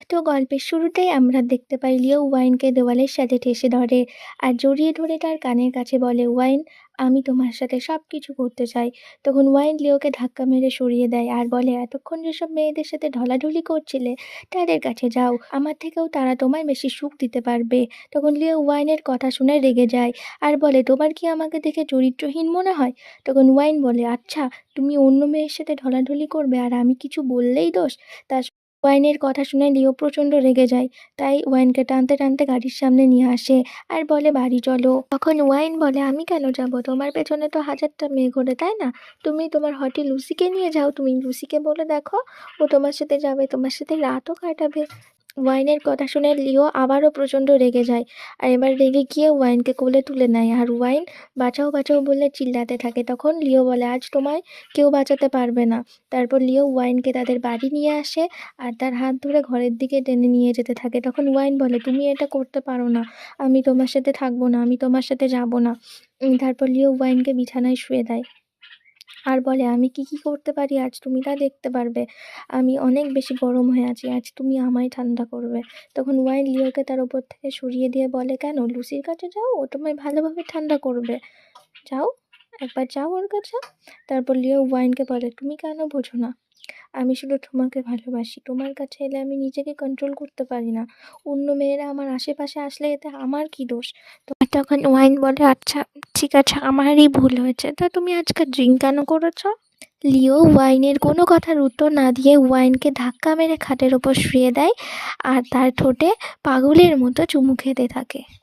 তো গল্পের শুরুতেই আমরা দেখতে পাই লিও ওয়াইনকে দেওয়ালের সাথে ঠেসে ধরে আর জড়িয়ে ধরে তার কানের কাছে বলে, ওয়াইন, আমি তোমার সাথে সব কিছু করতে চাই। তখন ওয়াইন লিওকে ধাক্কা মেরে সরিয়ে দেয় আর বলে, এতক্ষণ যেসব মেয়েদের সাথে ঢলাঢলি করছিলে তাদের কাছে যাও, আমার থেকেও তারা তোমায় বেশি সুখ দিতে পারবে। তখন লিও ওয়াইনের কথা শুনে রেগে যায় আর বলে, তোমার কি আমাকে দেখে চরিত্রহীন মনে হয়? তখন ওয়াইন বলে, আচ্ছা, তুমি অন্য মেয়ের সাথে ঢলাঢলি করবে আর আমি কিছু বললেই দোষ? তার ওয়াইনের কথা শুনে লিও প্রচণ্ড রেগে যায়। তাই ওয়াইনকে টানতে টানতে গাড়ির সামনে নিয়ে আসে আর বলে, বাড়ি চলো। তখন ওয়াইন বলে, আমি কেন যাব? তোমার পেছনে তো হাজারটা মেয়ে ঘোরে, তাই না? তুমি তোমার হটে লুসিকে নিয়ে যাও, তুমি লুসিকে বলে দেখো, ও তোমার সাথে যাবে, তোমার সাথে রাতও কাটাবে। ওয়াইনের কথা শুনে লিও আবারও প্রচণ্ড রেগে যায় আর এবার রেগে গিয়ে ওয়াইনকে কোলে তুলে নেয় আর ওয়াইন বাঁচাও বাঁচাও বলে চিল্লাতে থাকে। তখন লিও বলে, আজ তোমায় কেউ বাঁচাতে পারবে না। তারপর লিও ওয়াইনকে তাদের বাড়ি নিয়ে আসে আর তার হাত ধরে ঘরের দিকে টেনে নিয়ে যেতে থাকে। তখন ওয়াইন বলে, তুমি এটা করতে পারো না, আমি তোমার সাথে থাকবো না, আমি তোমার সাথে যাব না। তারপর লিও ওয়াইনকে বিছানায় শুয়ে দেয় আর বলে, আমি কি কি করতে পারি আজ তুমি তা দেখতে পারবে। আমি অনেক বেশি গরম হয়ে আছি, আজ তুমি আমায় ঠান্ডা করবে। তখন ওয়াইন লিওকে তার ওপর থেকে সরিয়ে দিয়ে বলে, কেন, লুসির কাছে যাও, ও তোমায় ভালোভাবে ঠান্ডা করবে। যাও, একবার যাও ওর কাছে। তারপর লিও ওয়াইনকে বলে, তুমি কেন বোঝো না? আমি শুধু তোমাকে ভালোবাসি, তোমার কাছে এলে আমি নিজেকে কন্ট্রোল করতে পারি না। অন্য মেয়েরা আমার আশেপাশে আসলে এতে আমার কি দোষ? তো তখন ওয়াইন বলে, আচ্ছা ঠিক আছে, আমারই ভুল হয়েছে, তা তুমি আজকে ড্রিঙ্ক কেন করেছো? লিও ওয়াইনের কোনো কথার উত্তর না দিয়ে ওয়াইনকে ধাক্কা মেরে খাটের ওপর শুইয়ে দেয় আর তার ঠোঁটে পাগলের মতো চুমু খেতে থাকে।